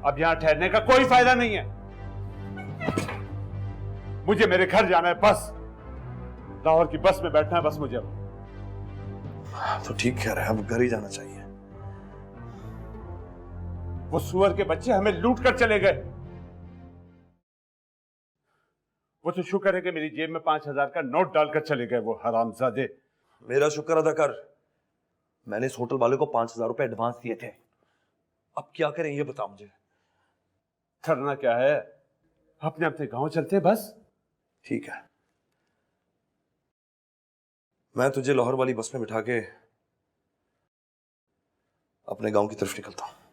अब यहां ठहरने का कोई फायदा नहीं है। मुझे मेरे घर जाना है बस। लाहौर की बस में बैठना है बस मुझे। तो ठीक कह रहे हैं, अब घर ही जाना चाहिए। वो सुअर के बच्चे हमें लूट कर चले गए। वो तो शुक्र है कि मेरी जेब में 5,000 का नोट डालकर चले गए वो हरामजादे। मेरा शुक्र अदा कर, मैंने इस होटल वाले को 5,000 रुपए एडवांस दिए थे। अब क्या करें ये बता मुझे। करना क्या है, अपने अपने गांव चलते बस। ठीक है, मैं तुझे लाहौर वाली बस में बिठा के अपने गांव की तरफ निकलता हूं।